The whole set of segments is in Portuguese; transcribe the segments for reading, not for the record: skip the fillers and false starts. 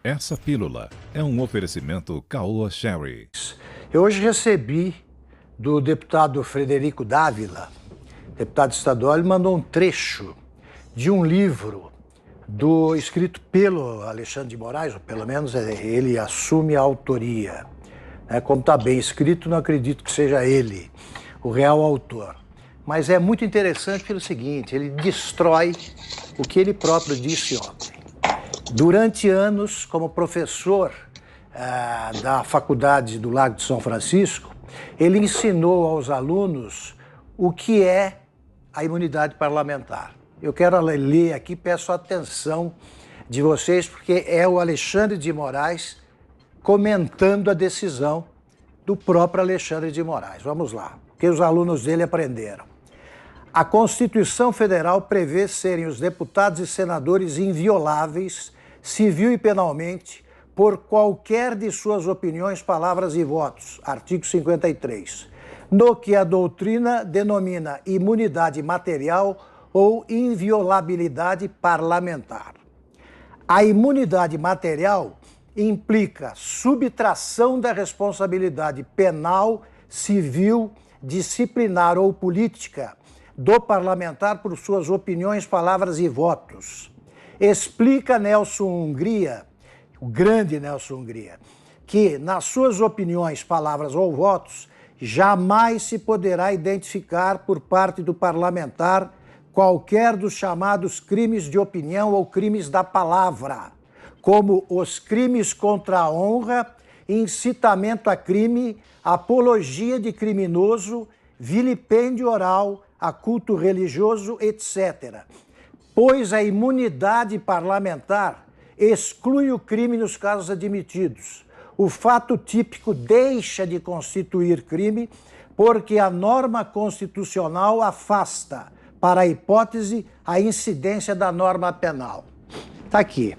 Essa pílula é um oferecimento Caoa Sherry. Eu hoje recebi do deputado Frederico Dávila, deputado estadual, ele mandou um trecho de um livro escrito pelo Alexandre de Moraes, ou pelo menos ele assume a autoria. Como está bem escrito, não acredito que seja ele o real autor. Mas é muito interessante pelo seguinte, ele destrói o que ele próprio disse ontem. Durante anos, como professor da Faculdade do Lago de São Francisco, ele ensinou aos alunos o que é a imunidade parlamentar. Eu quero ler aqui, peço a atenção de vocês, porque é o Alexandre de Moraes comentando a decisão do próprio Alexandre de Moraes. Vamos lá, o que os alunos dele aprenderam. A Constituição Federal prevê serem os deputados e senadores invioláveis, civil e penalmente, por qualquer de suas opiniões, palavras e votos. Artigo 53. No que a doutrina denomina imunidade material ou inviolabilidade parlamentar. A imunidade material implica subtração da responsabilidade penal, civil, disciplinar ou política do parlamentar por suas opiniões, palavras e votos. Explica Nelson Hungria, o grande Nelson Hungria, que nas suas opiniões, palavras ou votos, jamais se poderá identificar por parte do parlamentar qualquer dos chamados crimes de opinião ou crimes da palavra, como os crimes contra a honra, incitamento a crime, apologia de criminoso, vilipêndio oral, a culto religioso, etc. Pois a imunidade parlamentar exclui o crime nos casos admitidos. O fato típico deixa de constituir crime porque a norma constitucional afasta, para a hipótese, a incidência da norma penal. Está aqui.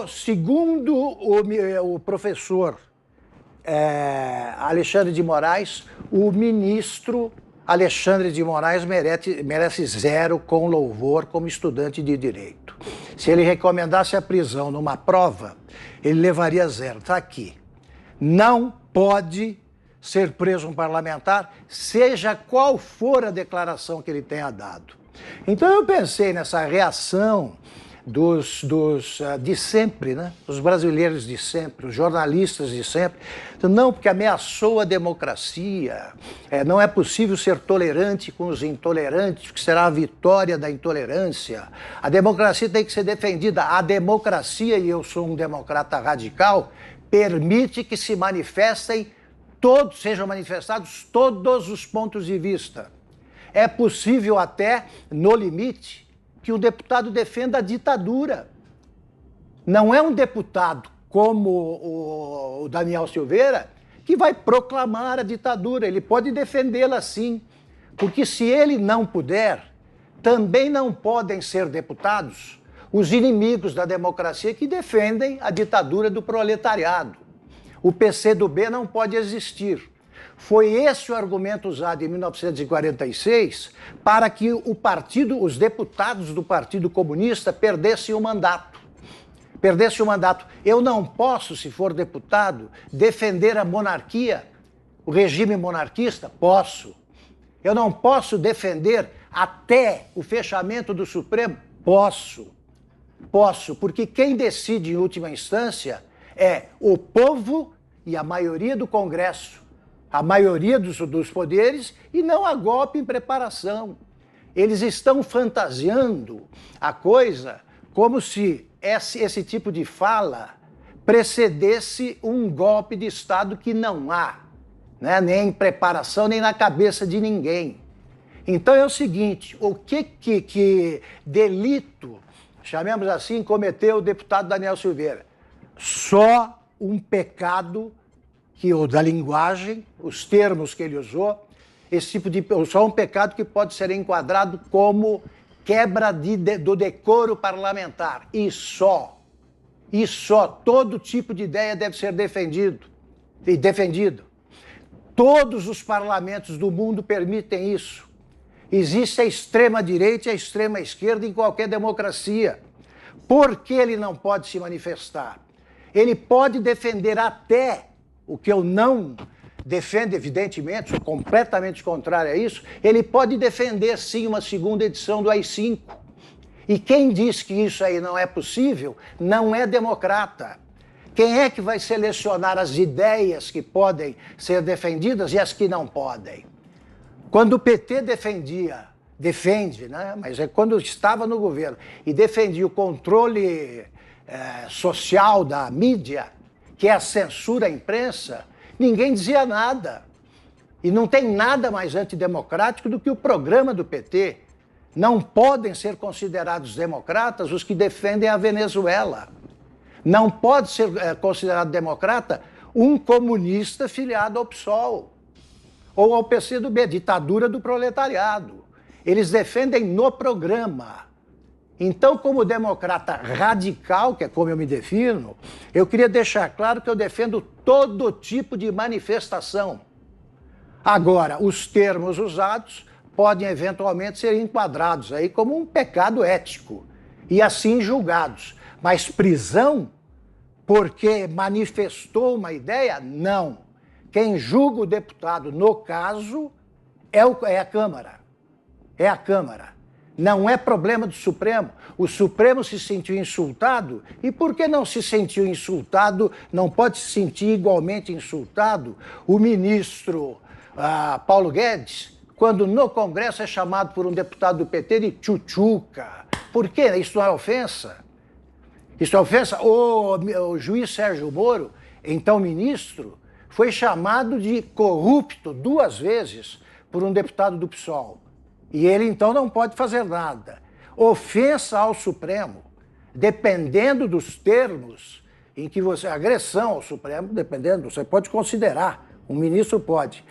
Segundo o professor Alexandre de Moraes, o ministro Alexandre de Moraes merece 0 com louvor como estudante de direito. Se ele recomendasse a prisão numa prova, ele levaria 0. Está aqui. Não pode ser preso um parlamentar, seja qual for a declaração que ele tenha dado. Então eu pensei nessa reação de sempre, né? Os brasileiros de sempre, os jornalistas de sempre. Não, porque ameaçou a democracia, não é possível ser tolerante com os intolerantes, que será a vitória da intolerância. A democracia tem que ser defendida. A democracia, e eu sou um democrata radical, permite que se sejam manifestados todos os pontos de vista. É possível até, no limite, que o deputado defenda a ditadura. Não é um deputado como o Daniel Silveira que vai proclamar a ditadura. Ele pode defendê-la sim, porque se ele não puder, também não podem ser deputados os inimigos da democracia que defendem a ditadura do proletariado. O PCdoB não pode existir. Foi esse o argumento usado em 1946 para que os deputados do Partido Comunista perdessem o mandato. Eu não posso, se for deputado, defender a monarquia, o regime monarquista? Posso. Eu não posso defender até o fechamento do Supremo? Posso, porque quem decide em última instância é o povo e a maioria do Congresso, a maioria dos poderes, e não há golpe em preparação. Eles estão fantasiando a coisa como se esse tipo de fala precedesse um golpe de Estado que não há, né? Nem em preparação, nem na cabeça de ninguém. Então é o seguinte, o que delito, chamemos assim, cometeu o deputado Daniel Silveira? Só um pecado da linguagem, os termos que ele usou, só um pecado que pode ser enquadrado como quebra do decoro parlamentar. E só todo tipo de ideia deve ser defendido. Todos os parlamentos do mundo permitem isso. Existe a extrema-direita e a extrema-esquerda em qualquer democracia. Por que ele não pode se manifestar? Ele pode defender até o que eu não defendo, evidentemente, sou completamente contrário a isso. Ele pode defender, sim, uma segunda edição do AI-5. E quem diz que isso aí não é possível, não é democrata. Quem é que vai selecionar as ideias que podem ser defendidas e as que não podem? Quando o PT defende, né? Mas é quando estava no governo, e defendia o controle social da mídia, que é a censura à imprensa, ninguém dizia nada. E não tem nada mais antidemocrático do que o programa do PT. Não podem ser considerados democratas os que defendem a Venezuela. Não pode ser considerado democrata um comunista filiado ao PSOL ou ao PCdoB, ditadura do proletariado. Eles defendem no programa. Então, como democrata radical, que é como eu me defino, eu queria deixar claro que eu defendo todo tipo de manifestação. Agora, os termos usados podem eventualmente ser enquadrados aí como um pecado ético e assim julgados. Mas prisão porque manifestou uma ideia? Não. Quem julga o deputado, no caso, é a Câmara. É a Câmara. Não é problema do Supremo. O Supremo se sentiu insultado. E por que não se sentiu insultado? Não pode se sentir igualmente insultado o ministro Paulo Guedes, quando no Congresso é chamado por um deputado do PT de tchutchuca. Por quê? Isso não é ofensa? Isso é ofensa? O juiz Sérgio Moro, então ministro, foi chamado de corrupto 2 vezes por um deputado do PSOL. E ele, então, não pode fazer nada. Ofensa ao Supremo, dependendo dos termos em que você... Agressão ao Supremo, dependendo, você pode considerar, um ministro pode.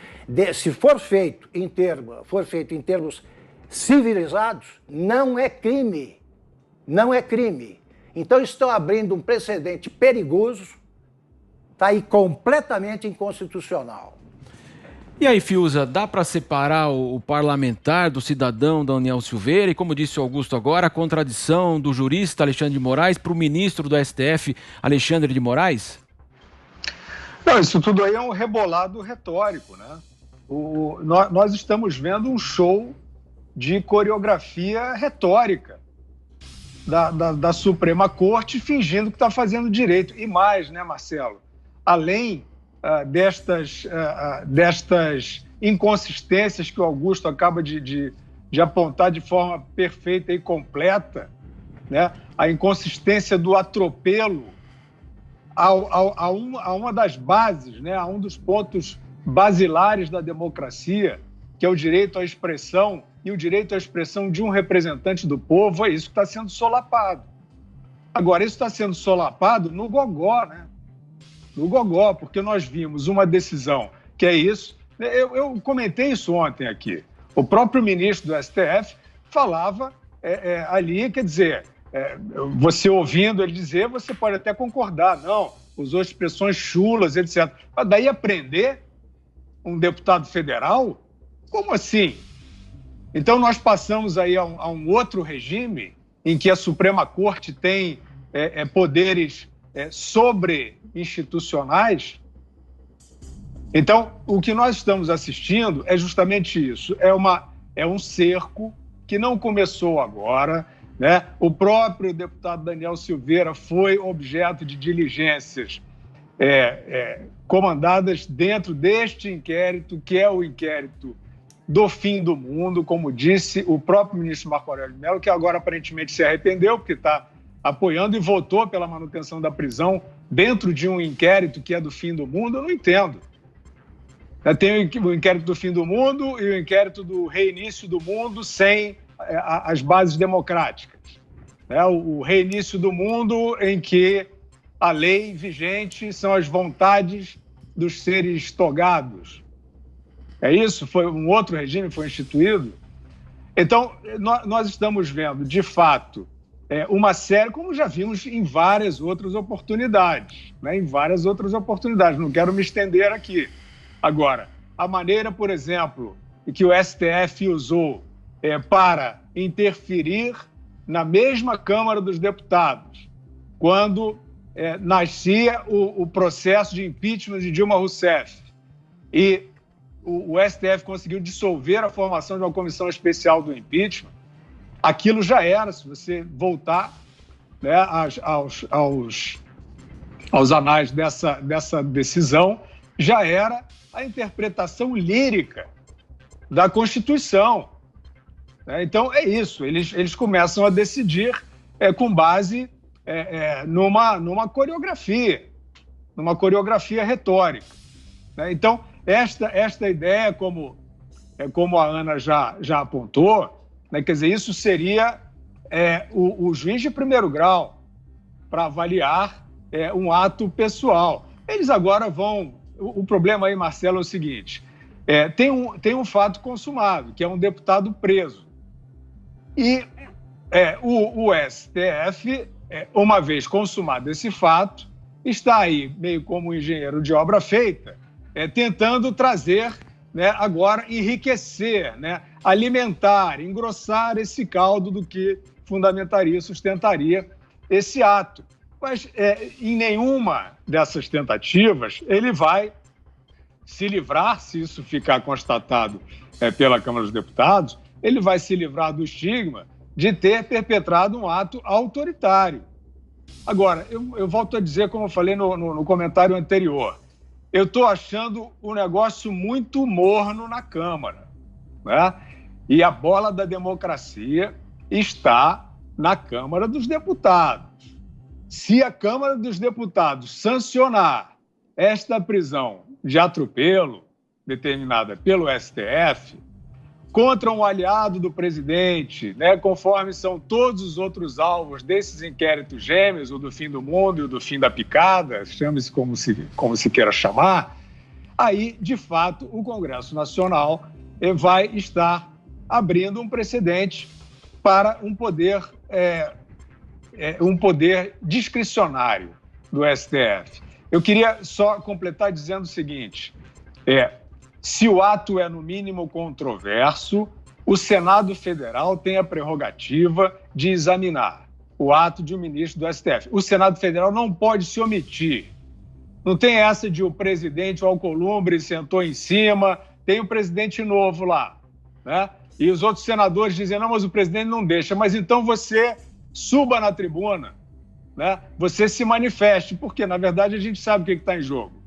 Se for feito em termos civilizados, não é crime. Não é crime. Então, estão abrindo um precedente perigoso, está aí completamente inconstitucional. E aí, Fiuza, dá para separar o parlamentar do cidadão Daniel Silveira? E como disse o Augusto agora, a contradição do jurista Alexandre de Moraes para o ministro do STF, Alexandre de Moraes? Não, isso tudo aí é um rebolado retórico, né? Nós estamos vendo um show de coreografia retórica da Suprema Corte fingindo que está fazendo direito. E mais, né, Marcelo? Além destas inconsistências que o Augusto acaba de apontar de forma perfeita e completa, né? A inconsistência do atropelo a uma das bases, né? A um dos pontos basilares da democracia, que é o direito à expressão e o direito à expressão de um representante do povo, é isso que está sendo solapado. Agora, isso está sendo solapado no gogó, né? No gogó, porque nós vimos uma decisão que é isso. Eu comentei isso ontem aqui. O próprio ministro do STF falava ali, quer dizer, você ouvindo ele dizer, você pode até concordar, não, usou expressões chulas, etc. Mas daí a prender um deputado federal? Como assim? Então nós passamos aí a um outro regime em que a Suprema Corte tem poderes sobre-institucionais. Então, o que nós estamos assistindo é justamente isso. É um cerco que não começou agora, né? O próprio deputado Daniel Silveira foi objeto de diligências comandadas dentro deste inquérito, que é o inquérito do fim do mundo, como disse o próprio ministro Marco Aurélio Mello, que agora aparentemente se arrependeu, porque está apoiando e votou pela manutenção da prisão dentro de um inquérito que é do fim do mundo. Eu não entendo. Tem o inquérito do fim do mundo e o inquérito do reinício do mundo sem as bases democráticas. O reinício do mundo em que a lei vigente são as vontades dos seres togados. É isso? Foi um outro regime foi instituído? Então, nós estamos vendo, de fato, uma série, como já vimos em várias outras oportunidades, né? Em várias outras oportunidades. Não quero me estender aqui. Agora, a maneira, por exemplo, que o STF usou para interferir na mesma Câmara dos Deputados, quando nascia o processo de impeachment de Dilma Rousseff e o STF conseguiu dissolver a formação de uma comissão especial do impeachment, aquilo já era, se você voltar, né, aos anais dessa decisão, já era a interpretação lírica da Constituição. Então, é isso, eles começam a decidir com base numa coreografia retórica. Então, esta ideia, como a Ana já apontou, quer dizer, isso seria o juiz de primeiro grau para avaliar um ato pessoal. Eles agora vão... O problema aí, Marcelo, é o seguinte, tem um fato consumado, que é um deputado preso. E o STF, uma vez consumado esse fato, está aí, meio como um engenheiro de obra feita, tentando trazer, né, agora, enriquecer, né, alimentar, engrossar esse caldo do que fundamentaria, sustentaria esse ato. Mas em nenhuma dessas tentativas ele vai se livrar, se isso ficar constatado pela Câmara dos Deputados, ele vai se livrar do estigma de ter perpetrado um ato autoritário. Agora, eu volto a dizer, como eu falei no comentário anterior, eu estou achando o negócio muito morno na Câmara, né? E a bola da democracia está na Câmara dos Deputados. Se a Câmara dos Deputados sancionar esta prisão de atropelo determinada pelo STF contra um aliado do presidente, né, conforme são todos os outros alvos desses inquéritos gêmeos, o do fim do mundo e o do fim da picada, chame-se como se queira chamar, aí, de fato, o Congresso Nacional vai estar abrindo um precedente para um poder discricionário do STF. Eu queria só completar dizendo o seguinte, se o ato é, no mínimo, controverso, o Senado Federal tem a prerrogativa de examinar o ato de um ministro do STF. O Senado Federal não pode se omitir. Não tem essa de o presidente, o Alcolumbre, sentou em cima, tem um presidente novo lá, né? E os outros senadores dizem, não, mas o presidente não deixa. Mas então você suba na tribuna, né? Você se manifeste, porque, na verdade, a gente sabe o que está em jogo.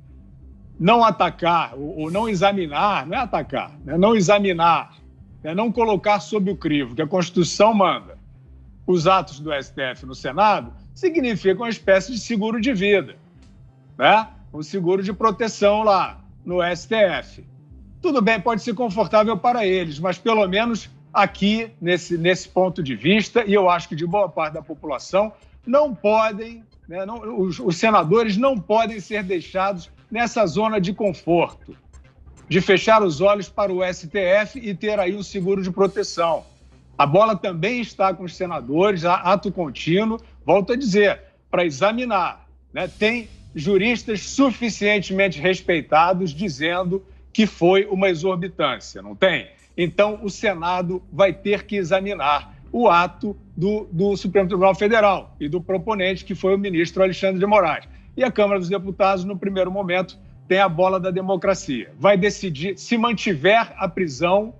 Não atacar ou não examinar, não é atacar, né? Não examinar, né? Não colocar sob o crivo, que a Constituição manda, os atos do STF no Senado, significa uma espécie de seguro de vida, né? Um seguro de proteção lá no STF. Tudo bem, pode ser confortável para eles, mas pelo menos aqui, nesse ponto de vista, e eu acho que de boa parte da população, não podem, né, os senadores não podem ser deixados nessa zona de conforto, de fechar os olhos para o STF e ter aí um seguro de proteção. A bola também está com os senadores, ato contínuo, volto a dizer, para examinar, né? Tem juristas suficientemente respeitados dizendo que foi uma exorbitância, não tem? Então, o Senado vai ter que examinar o ato do Supremo Tribunal Federal e do proponente, que foi o ministro Alexandre de Moraes. E a Câmara dos Deputados, no primeiro momento, tem a bola da democracia. Vai decidir, se mantiver a prisão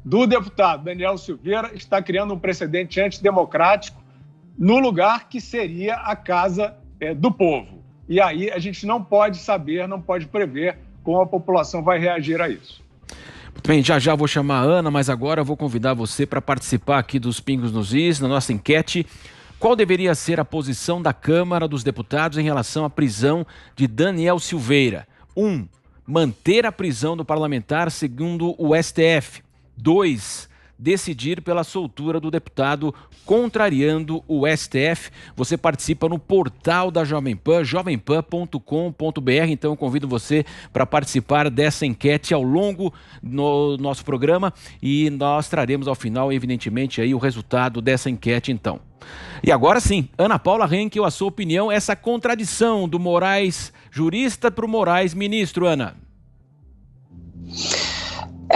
do deputado Daniel Silveira, está criando um precedente antidemocrático no lugar que seria a casa do povo. E aí a gente não pode saber, não pode prever como a população vai reagir a isso. Muito bem, já vou chamar a Ana, mas agora eu vou convidar você para participar aqui dos Pingos nos Is, na nossa enquete. Qual deveria ser a posição da Câmara dos Deputados em relação à prisão de Daniel Silveira? 1. Manter a prisão do parlamentar segundo o STF. 2. Decidir pela soltura do deputado contrariando o STF. Você participa no portal da Jovem Pan, jovempan.com.br. Então eu convido você para participar dessa enquete ao longo do nosso programa e nós traremos ao final, evidentemente, aí o resultado dessa enquete então. E agora sim, Ana Paula Henkel, a sua opinião, essa contradição do Moraes jurista para o Moraes ministro, Ana.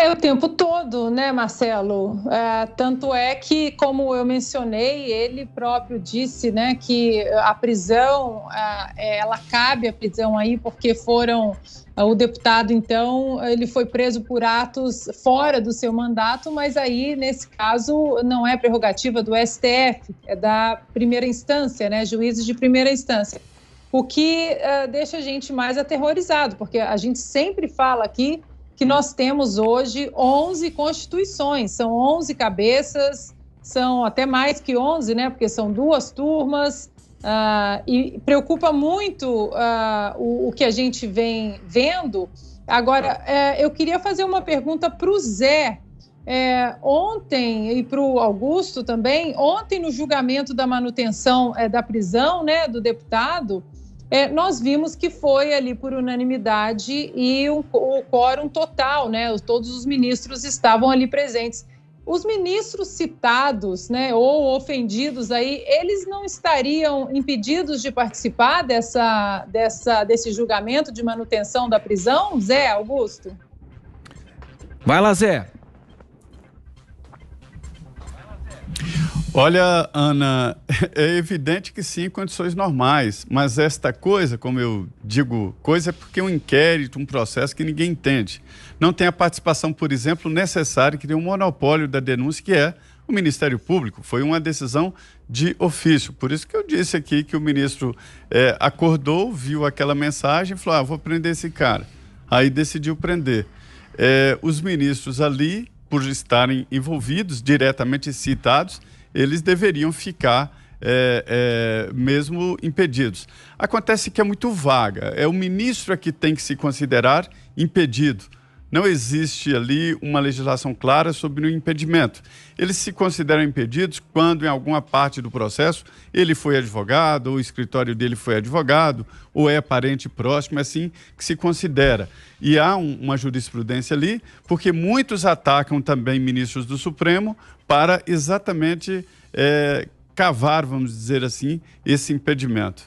É o tempo todo, né, Marcelo? Tanto é que, como eu mencionei, ele próprio disse, né, que a prisão, ela cabe a prisão aí porque o deputado, então, ele foi preso por atos fora do seu mandato, mas aí, nesse caso, não é prerrogativa do STF, é da primeira instância, né, juízes de primeira instância. O que deixa a gente mais aterrorizado, porque a gente sempre fala aqui que nós temos hoje 11 constituições, são 11 cabeças, são até mais que 11, né, porque são 2 turmas, e preocupa muito o que a gente vem vendo. Agora, eu queria fazer uma pergunta para o Zé, ontem, e para o Augusto também, ontem no julgamento da manutenção da prisão, né, do deputado, nós vimos que foi ali por unanimidade e o quórum total, né? Todos os ministros estavam ali presentes. Os ministros citados, né, ou ofendidos aí, eles não estariam impedidos de participar desse julgamento de manutenção da prisão, Zé, Augusto? Vai lá, Zé. Olha, Ana, é evidente que sim, em condições normais, mas esta coisa, como eu digo, coisa é porque é um inquérito, um processo que ninguém entende. Não tem a participação, por exemplo, necessária, que tem um monopólio da denúncia, que é o Ministério Público. Foi uma decisão de ofício. Por isso que eu disse aqui que o ministro acordou, viu aquela mensagem e falou, vou prender esse cara. Aí decidiu prender. Os ministros ali, por estarem envolvidos, diretamente citados, eles deveriam ficar mesmo impedidos. Acontece que é muito vaga, é o ministro que tem que se considerar impedido. Não existe ali uma legislação clara sobre o impedimento. Eles se consideram impedidos quando, em alguma parte do processo, ele foi advogado, ou o escritório dele foi advogado, ou é parente próximo, é assim que se considera. E há uma jurisprudência ali, porque muitos atacam também ministros do Supremo para exatamente cavar, vamos dizer assim, esse impedimento.